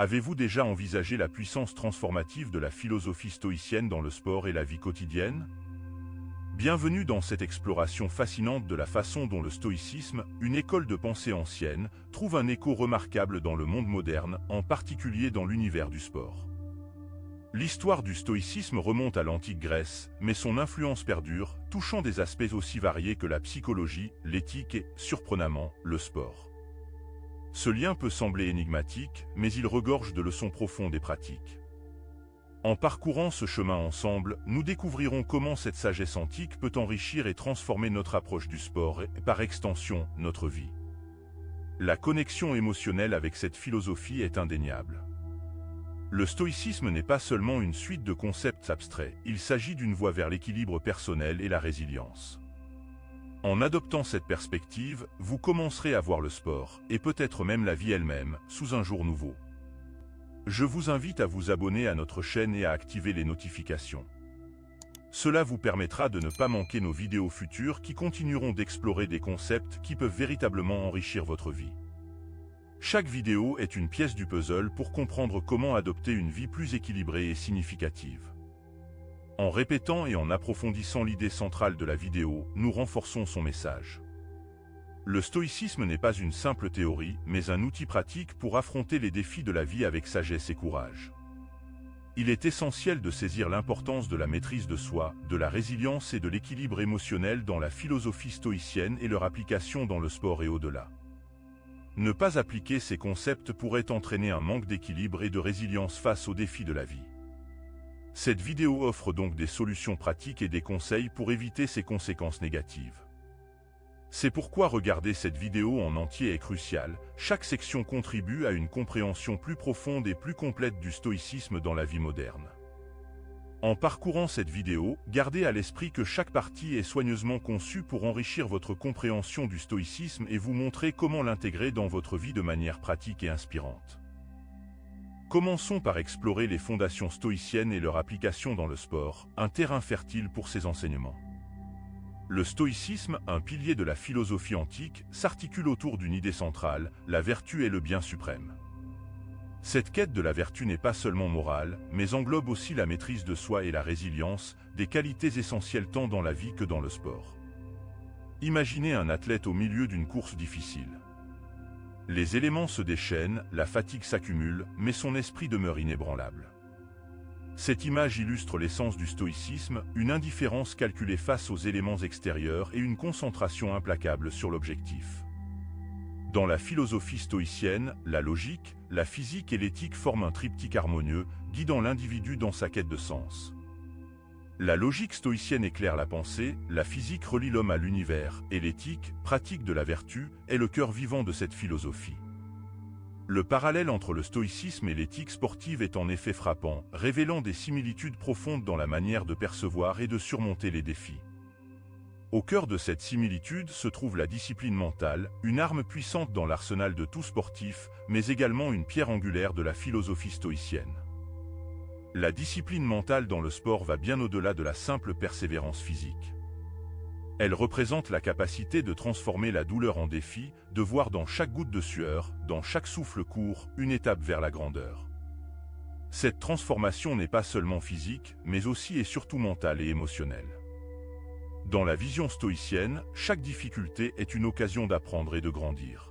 Avez-vous déjà envisagé la puissance transformative de la philosophie stoïcienne dans le sport et la vie quotidienne? Bienvenue dans cette exploration fascinante de la façon dont le stoïcisme, une école de pensée ancienne, trouve un écho remarquable dans le monde moderne, en particulier dans l'univers du sport. L'histoire du stoïcisme remonte à l'antique Grèce, mais son influence perdure, touchant des aspects aussi variés que la psychologie, l'éthique et, surprenamment, le sport. Ce lien peut sembler énigmatique, mais il regorge de leçons profondes et pratiques. En parcourant ce chemin ensemble, nous découvrirons comment cette sagesse antique peut enrichir et transformer notre approche du sport et, par extension, notre vie. La connexion émotionnelle avec cette philosophie est indéniable. Le stoïcisme n'est pas seulement une suite de concepts abstraits, il s'agit d'une voie vers l'équilibre personnel et la résilience. En adoptant cette perspective, vous commencerez à voir le sport, et peut-être même la vie elle-même, sous un jour nouveau. Je vous invite à vous abonner à notre chaîne et à activer les notifications. Cela vous permettra de ne pas manquer nos vidéos futures qui continueront d'explorer des concepts qui peuvent véritablement enrichir votre vie. Chaque vidéo est une pièce du puzzle pour comprendre comment adopter une vie plus équilibrée et significative. En répétant et en approfondissant l'idée centrale de la vidéo, nous renforçons son message. Le stoïcisme n'est pas une simple théorie, mais un outil pratique pour affronter les défis de la vie avec sagesse et courage. Il est essentiel de saisir l'importance de la maîtrise de soi, de la résilience et de l'équilibre émotionnel dans la philosophie stoïcienne et leur application dans le sport et au-delà. Ne pas appliquer ces concepts pourrait entraîner un manque d'équilibre et de résilience face aux défis de la vie. Cette vidéo offre donc des solutions pratiques et des conseils pour éviter ces conséquences négatives. C'est pourquoi regarder cette vidéo en entier est crucial, chaque section contribue à une compréhension plus profonde et plus complète du stoïcisme dans la vie moderne. En parcourant cette vidéo, gardez à l'esprit que chaque partie est soigneusement conçue pour enrichir votre compréhension du stoïcisme et vous montrer comment l'intégrer dans votre vie de manière pratique et inspirante. Commençons par explorer les fondations stoïciennes et leur application dans le sport, un terrain fertile pour ces enseignements. Le stoïcisme, un pilier de la philosophie antique, s'articule autour d'une idée centrale, la vertu est le bien suprême. Cette quête de la vertu n'est pas seulement morale, mais englobe aussi la maîtrise de soi et la résilience, des qualités essentielles tant dans la vie que dans le sport. Imaginez un athlète au milieu d'une course difficile. Les éléments se déchaînent, la fatigue s'accumule, mais son esprit demeure inébranlable. Cette image illustre l'essence du stoïcisme, une indifférence calculée face aux éléments extérieurs et une concentration implacable sur l'objectif. Dans la philosophie stoïcienne, la logique, la physique et l'éthique forment un triptyque harmonieux, guidant l'individu dans sa quête de sens. La logique stoïcienne éclaire la pensée, la physique relie l'homme à l'univers, et l'éthique, pratique de la vertu, est le cœur vivant de cette philosophie. Le parallèle entre le stoïcisme et l'éthique sportive est en effet frappant, révélant des similitudes profondes dans la manière de percevoir et de surmonter les défis. Au cœur de cette similitude se trouve la discipline mentale, une arme puissante dans l'arsenal de tout sportif, mais également une pierre angulaire de la philosophie stoïcienne. La discipline mentale dans le sport va bien au-delà de la simple persévérance physique. Elle représente la capacité de transformer la douleur en défi, de voir dans chaque goutte de sueur, dans chaque souffle court, une étape vers la grandeur. Cette transformation n'est pas seulement physique, mais aussi et surtout mentale et émotionnelle. Dans la vision stoïcienne, chaque difficulté est une occasion d'apprendre et de grandir.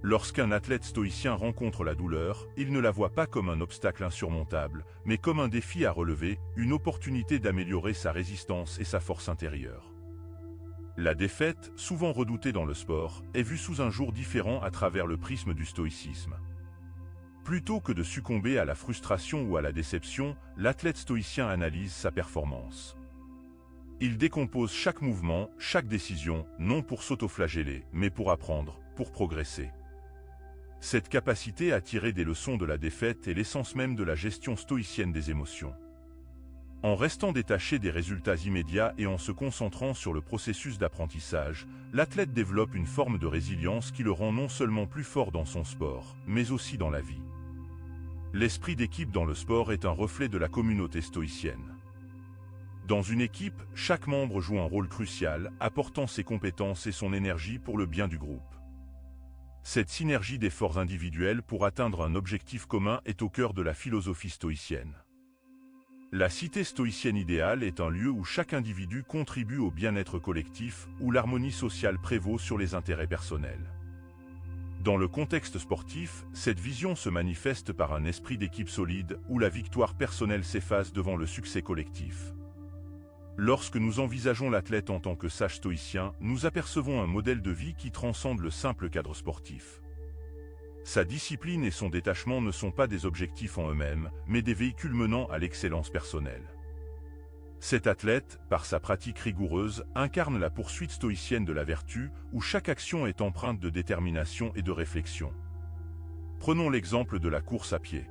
Lorsqu'un athlète stoïcien rencontre la douleur, il ne la voit pas comme un obstacle insurmontable, mais comme un défi à relever, une opportunité d'améliorer sa résistance et sa force intérieure. La défaite, souvent redoutée dans le sport, est vue sous un jour différent à travers le prisme du stoïcisme. Plutôt que de succomber à la frustration ou à la déception, l'athlète stoïcien analyse sa performance. Il décompose chaque mouvement, chaque décision, non pour s'autoflageller, mais pour apprendre, pour progresser. Cette capacité à tirer des leçons de la défaite est l'essence même de la gestion stoïcienne des émotions. En restant détaché des résultats immédiats et en se concentrant sur le processus d'apprentissage, l'athlète développe une forme de résilience qui le rend non seulement plus fort dans son sport, mais aussi dans la vie. L'esprit d'équipe dans le sport est un reflet de la communauté stoïcienne. Dans une équipe, chaque membre joue un rôle crucial, apportant ses compétences et son énergie pour le bien du groupe. Cette synergie d'efforts individuels pour atteindre un objectif commun est au cœur de la philosophie stoïcienne. La cité stoïcienne idéale est un lieu où chaque individu contribue au bien-être collectif, où l'harmonie sociale prévaut sur les intérêts personnels. Dans le contexte sportif, cette vision se manifeste par un esprit d'équipe solide, où la victoire personnelle s'efface devant le succès collectif. Lorsque nous envisageons l'athlète en tant que sage stoïcien, nous apercevons un modèle de vie qui transcende le simple cadre sportif. Sa discipline et son détachement ne sont pas des objectifs en eux-mêmes, mais des véhicules menant à l'excellence personnelle. Cet athlète, par sa pratique rigoureuse, incarne la poursuite stoïcienne de la vertu, où chaque action est empreinte de détermination et de réflexion. Prenons l'exemple de la course à pied.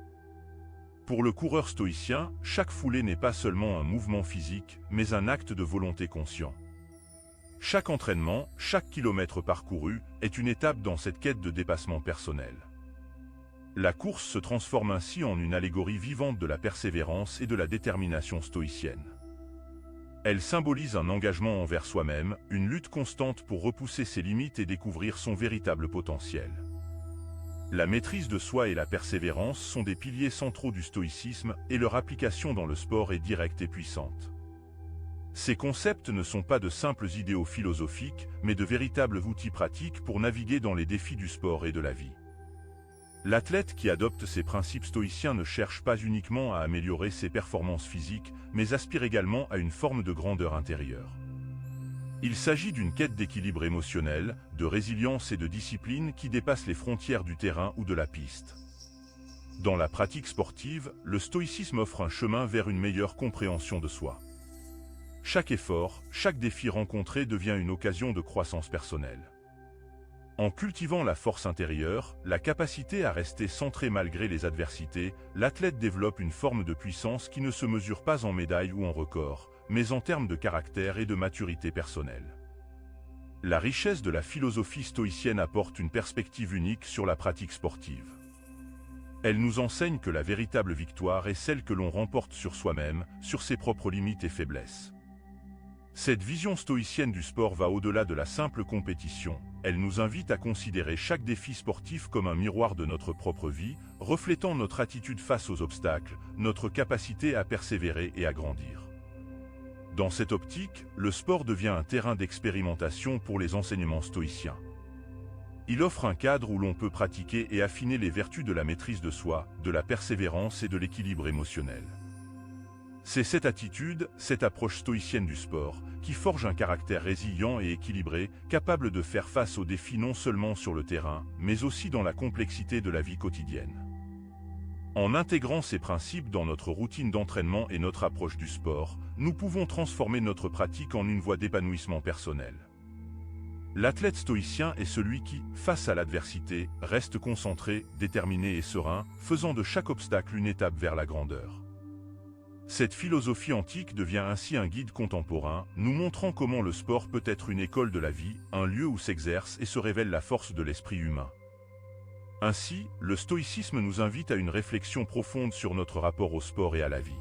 Pour le coureur stoïcien, chaque foulée n'est pas seulement un mouvement physique, mais un acte de volonté conscient. Chaque entraînement, chaque kilomètre parcouru, est une étape dans cette quête de dépassement personnel. La course se transforme ainsi en une allégorie vivante de la persévérance et de la détermination stoïcienne. Elle symbolise un engagement envers soi-même, une lutte constante pour repousser ses limites et découvrir son véritable potentiel. La maîtrise de soi et la persévérance sont des piliers centraux du stoïcisme et leur application dans le sport est directe et puissante. Ces concepts ne sont pas de simples idéaux philosophiques, mais de véritables outils pratiques pour naviguer dans les défis du sport et de la vie. L'athlète qui adopte ces principes stoïciens ne cherche pas uniquement à améliorer ses performances physiques, mais aspire également à une forme de grandeur intérieure. Il s'agit d'une quête d'équilibre émotionnel, de résilience et de discipline qui dépasse les frontières du terrain ou de la piste. Dans la pratique sportive, le stoïcisme offre un chemin vers une meilleure compréhension de soi. Chaque effort, chaque défi rencontré devient une occasion de croissance personnelle. En cultivant la force intérieure, la capacité à rester centré malgré les adversités, l'athlète développe une forme de puissance qui ne se mesure pas en médailles ou en records, mais en termes de caractère et de maturité personnelle. La richesse de la philosophie stoïcienne apporte une perspective unique sur la pratique sportive. Elle nous enseigne que la véritable victoire est celle que l'on remporte sur soi-même, sur ses propres limites et faiblesses. Cette vision stoïcienne du sport va au-delà de la simple compétition. Elle nous invite à considérer chaque défi sportif comme un miroir de notre propre vie, reflétant notre attitude face aux obstacles, notre capacité à persévérer et à grandir. Dans cette optique, le sport devient un terrain d'expérimentation pour les enseignements stoïciens. Il offre un cadre où l'on peut pratiquer et affiner les vertus de la maîtrise de soi, de la persévérance et de l'équilibre émotionnel. C'est cette attitude, cette approche stoïcienne du sport, qui forge un caractère résilient et équilibré, capable de faire face aux défis non seulement sur le terrain, mais aussi dans la complexité de la vie quotidienne. En intégrant ces principes dans notre routine d'entraînement et notre approche du sport, nous pouvons transformer notre pratique en une voie d'épanouissement personnel. L'athlète stoïcien est celui qui, face à l'adversité, reste concentré, déterminé et serein, faisant de chaque obstacle une étape vers la grandeur. Cette philosophie antique devient ainsi un guide contemporain, nous montrant comment le sport peut être une école de la vie, un lieu où s'exerce et se révèle la force de l'esprit humain. Ainsi, le stoïcisme nous invite à une réflexion profonde sur notre rapport au sport et à la vie.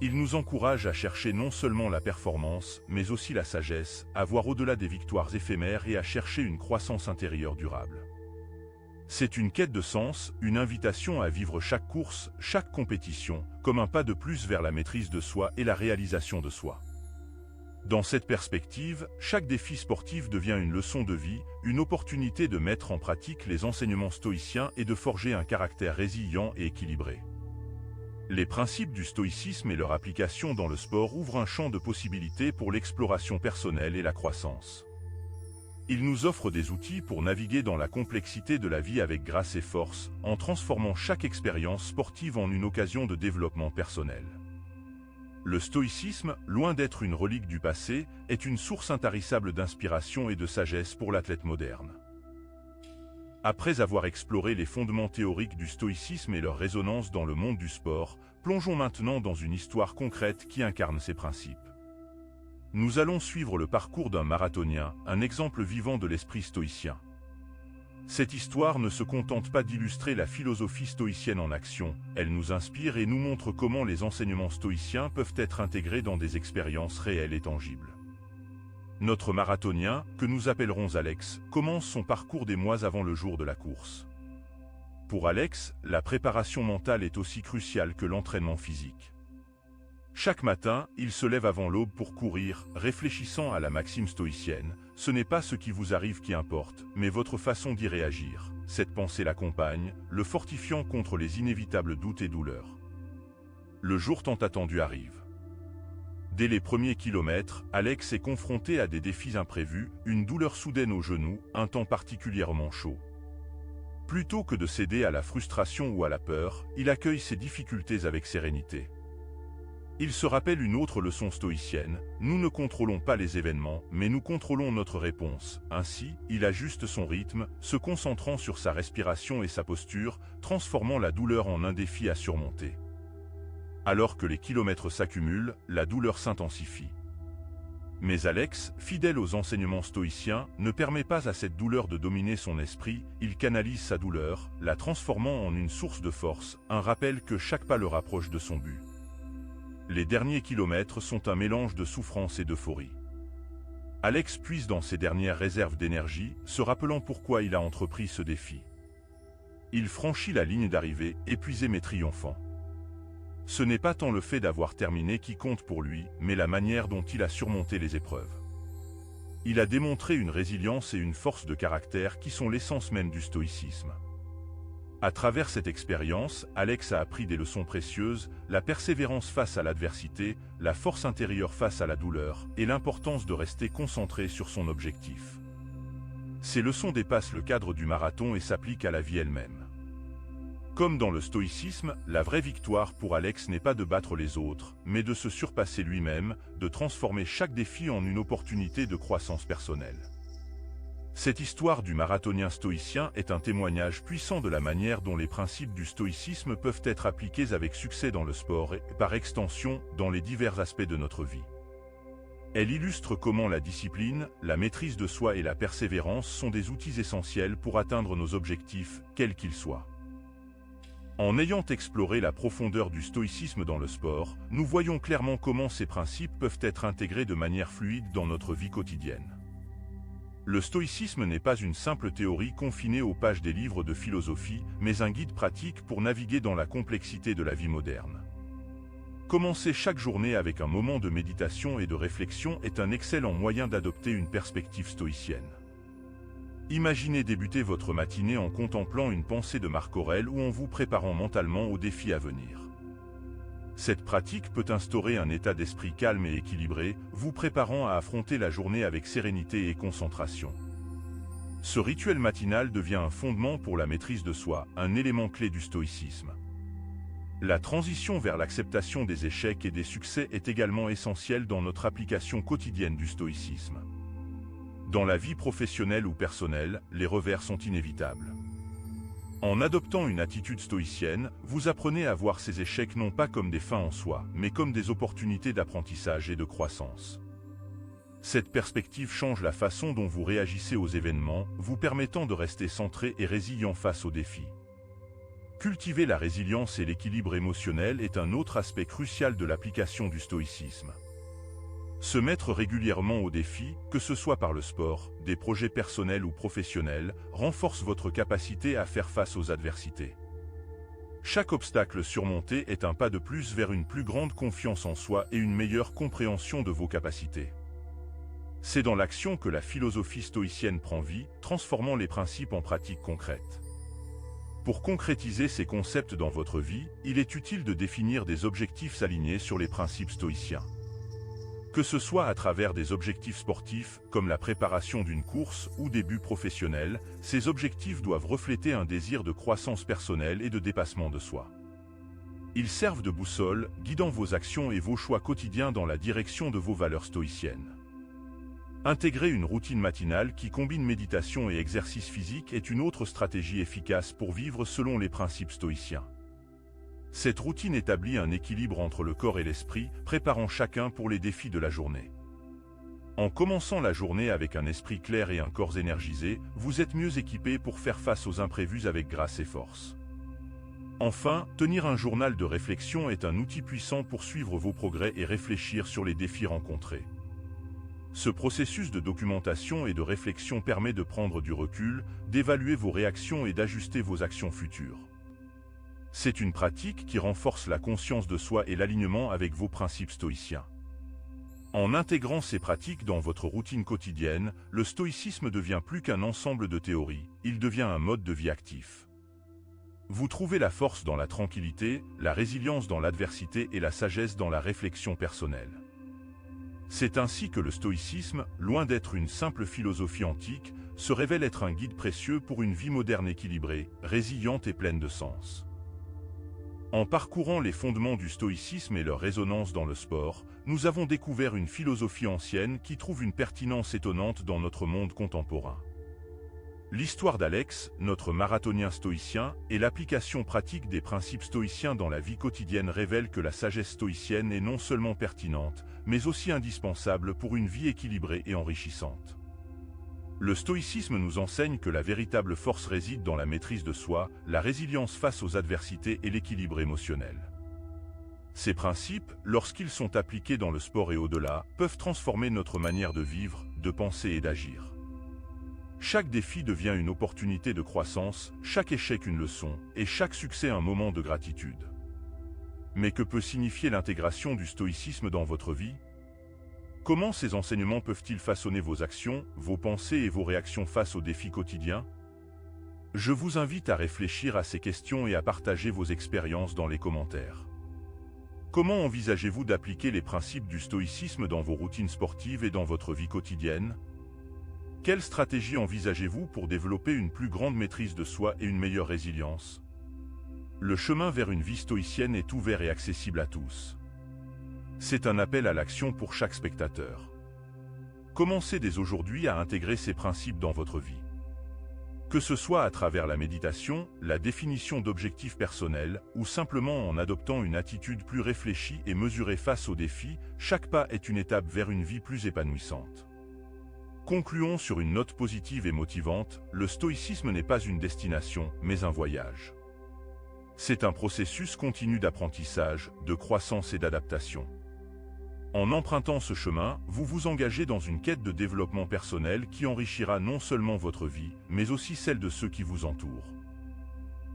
Il nous encourage à chercher non seulement la performance, mais aussi la sagesse, à voir au-delà des victoires éphémères et à chercher une croissance intérieure durable. C'est une quête de sens, une invitation à vivre chaque course, chaque compétition, comme un pas de plus vers la maîtrise de soi et la réalisation de soi. Dans cette perspective, chaque défi sportif devient une leçon de vie, une opportunité de mettre en pratique les enseignements stoïciens et de forger un caractère résilient et équilibré. Les principes du stoïcisme et leur application dans le sport ouvrent un champ de possibilités pour l'exploration personnelle et la croissance. Ils nous offrent des outils pour naviguer dans la complexité de la vie avec grâce et force, en transformant chaque expérience sportive en une occasion de développement personnel. Le stoïcisme, loin d'être une relique du passé, est une source intarissable d'inspiration et de sagesse pour l'athlète moderne. Après avoir exploré les fondements théoriques du stoïcisme et leur résonance dans le monde du sport, plongeons maintenant dans une histoire concrète qui incarne ces principes. Nous allons suivre le parcours d'un marathonien, un exemple vivant de l'esprit stoïcien. Cette histoire ne se contente pas d'illustrer la philosophie stoïcienne en action, elle nous inspire et nous montre comment les enseignements stoïciens peuvent être intégrés dans des expériences réelles et tangibles. Notre marathonien, que nous appellerons Alex, commence son parcours des mois avant le jour de la course. Pour Alex, la préparation mentale est aussi cruciale que l'entraînement physique. Chaque matin, il se lève avant l'aube pour courir, réfléchissant à la maxime stoïcienne « Ce n'est pas ce qui vous arrive qui importe, mais votre façon d'y réagir ». Cette pensée l'accompagne, le fortifiant contre les inévitables doutes et douleurs. Le jour tant attendu arrive. Dès les premiers kilomètres, Alex est confronté à des défis imprévus, une douleur soudaine au genou, un temps particulièrement chaud. Plutôt que de céder à la frustration ou à la peur, il accueille ses difficultés avec sérénité. Il se rappelle une autre leçon stoïcienne, nous ne contrôlons pas les événements, mais nous contrôlons notre réponse. Ainsi, il ajuste son rythme, se concentrant sur sa respiration et sa posture, transformant la douleur en un défi à surmonter. Alors que les kilomètres s'accumulent, la douleur s'intensifie. Mais Alex, fidèle aux enseignements stoïciens, ne permet pas à cette douleur de dominer son esprit, il canalise sa douleur, la transformant en une source de force, un rappel que chaque pas le rapproche de son but. Les derniers kilomètres sont un mélange de souffrance et d'euphorie. Alex puise dans ses dernières réserves d'énergie, se rappelant pourquoi il a entrepris ce défi. Il franchit la ligne d'arrivée, épuisé mais triomphant. Ce n'est pas tant le fait d'avoir terminé qui compte pour lui, mais la manière dont il a surmonté les épreuves. Il a démontré une résilience et une force de caractère qui sont l'essence même du stoïcisme. À travers cette expérience, Alex a appris des leçons précieuses, la persévérance face à l'adversité, la force intérieure face à la douleur, et l'importance de rester concentré sur son objectif. Ces leçons dépassent le cadre du marathon et s'appliquent à la vie elle-même. Comme dans le stoïcisme, la vraie victoire pour Alex n'est pas de battre les autres, mais de se surpasser lui-même, de transformer chaque défi en une opportunité de croissance personnelle. Cette histoire du marathonien stoïcien est un témoignage puissant de la manière dont les principes du stoïcisme peuvent être appliqués avec succès dans le sport et, par extension, dans les divers aspects de notre vie. Elle illustre comment la discipline, la maîtrise de soi et la persévérance sont des outils essentiels pour atteindre nos objectifs, quels qu'ils soient. En ayant exploré la profondeur du stoïcisme dans le sport, nous voyons clairement comment ces principes peuvent être intégrés de manière fluide dans notre vie quotidienne. Le stoïcisme n'est pas une simple théorie confinée aux pages des livres de philosophie, mais un guide pratique pour naviguer dans la complexité de la vie moderne. Commencer chaque journée avec un moment de méditation et de réflexion est un excellent moyen d'adopter une perspective stoïcienne. Imaginez débuter votre matinée en contemplant une pensée de Marc Aurèle ou en vous préparant mentalement aux défis à venir. Cette pratique peut instaurer un état d'esprit calme et équilibré, vous préparant à affronter la journée avec sérénité et concentration. Ce rituel matinal devient un fondement pour la maîtrise de soi, un élément clé du stoïcisme. La transition vers l'acceptation des échecs et des succès est également essentielle dans notre application quotidienne du stoïcisme. Dans la vie professionnelle ou personnelle, les revers sont inévitables. En adoptant une attitude stoïcienne, vous apprenez à voir ces échecs non pas comme des fins en soi, mais comme des opportunités d'apprentissage et de croissance. Cette perspective change la façon dont vous réagissez aux événements, vous permettant de rester centré et résilient face aux défis. Cultiver la résilience et l'équilibre émotionnel est un autre aspect crucial de l'application du stoïcisme. Se mettre régulièrement au défi, que ce soit par le sport, des projets personnels ou professionnels, renforce votre capacité à faire face aux adversités. Chaque obstacle surmonté est un pas de plus vers une plus grande confiance en soi et une meilleure compréhension de vos capacités. C'est dans l'action que la philosophie stoïcienne prend vie, transformant les principes en pratiques concrètes. Pour concrétiser ces concepts dans votre vie, il est utile de définir des objectifs alignés sur les principes stoïciens. Que ce soit à travers des objectifs sportifs, comme la préparation d'une course ou des buts professionnels, ces objectifs doivent refléter un désir de croissance personnelle et de dépassement de soi. Ils servent de boussole, guidant vos actions et vos choix quotidiens dans la direction de vos valeurs stoïciennes. Intégrer une routine matinale qui combine méditation et exercice physique est une autre stratégie efficace pour vivre selon les principes stoïciens. Cette routine établit un équilibre entre le corps et l'esprit, préparant chacun pour les défis de la journée. En commençant la journée avec un esprit clair et un corps énergisé, vous êtes mieux équipé pour faire face aux imprévus avec grâce et force. Enfin, tenir un journal de réflexion est un outil puissant pour suivre vos progrès et réfléchir sur les défis rencontrés. Ce processus de documentation et de réflexion permet de prendre du recul, d'évaluer vos réactions et d'ajuster vos actions futures. C'est une pratique qui renforce la conscience de soi et l'alignement avec vos principes stoïciens. En intégrant ces pratiques dans votre routine quotidienne, le stoïcisme devient plus qu'un ensemble de théories, il devient un mode de vie actif. Vous trouvez la force dans la tranquillité, la résilience dans l'adversité et la sagesse dans la réflexion personnelle. C'est ainsi que le stoïcisme, loin d'être une simple philosophie antique, se révèle être un guide précieux pour une vie moderne équilibrée, résiliente et pleine de sens. En parcourant les fondements du stoïcisme et leur résonance dans le sport, nous avons découvert une philosophie ancienne qui trouve une pertinence étonnante dans notre monde contemporain. L'histoire d'Alex, notre marathonien stoïcien, et l'application pratique des principes stoïciens dans la vie quotidienne révèlent que la sagesse stoïcienne est non seulement pertinente, mais aussi indispensable pour une vie équilibrée et enrichissante. Le stoïcisme nous enseigne que la véritable force réside dans la maîtrise de soi, la résilience face aux adversités et l'équilibre émotionnel. Ces principes, lorsqu'ils sont appliqués dans le sport et au-delà, peuvent transformer notre manière de vivre, de penser et d'agir. Chaque défi devient une opportunité de croissance, chaque échec une leçon, et chaque succès un moment de gratitude. Mais que peut signifier l'intégration du stoïcisme dans votre vie ? Comment ces enseignements peuvent-ils façonner vos actions, vos pensées et vos réactions face aux défis quotidiens? Je vous invite à réfléchir à ces questions et à partager vos expériences dans les commentaires. Comment envisagez-vous d'appliquer les principes du stoïcisme dans vos routines sportives et dans votre vie quotidienne? Quelle stratégie envisagez-vous pour développer une plus grande maîtrise de soi et une meilleure résilience? Le chemin vers une vie stoïcienne est ouvert et accessible à tous. C'est un appel à l'action pour chaque spectateur. Commencez dès aujourd'hui à intégrer ces principes dans votre vie. Que ce soit à travers la méditation, la définition d'objectifs personnels, ou simplement en adoptant une attitude plus réfléchie et mesurée face aux défis, chaque pas est une étape vers une vie plus épanouissante. Concluons sur une note positive et motivante, le stoïcisme n'est pas une destination, mais un voyage. C'est un processus continu d'apprentissage, de croissance et d'adaptation. En empruntant ce chemin, vous vous engagez dans une quête de développement personnel qui enrichira non seulement votre vie, mais aussi celle de ceux qui vous entourent.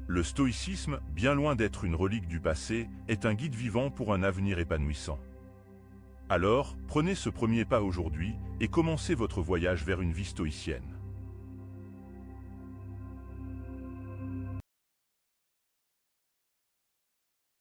Le stoïcisme, bien loin d'être une relique du passé, est un guide vivant pour un avenir épanouissant. Alors, prenez ce premier pas aujourd'hui et commencez votre voyage vers une vie stoïcienne.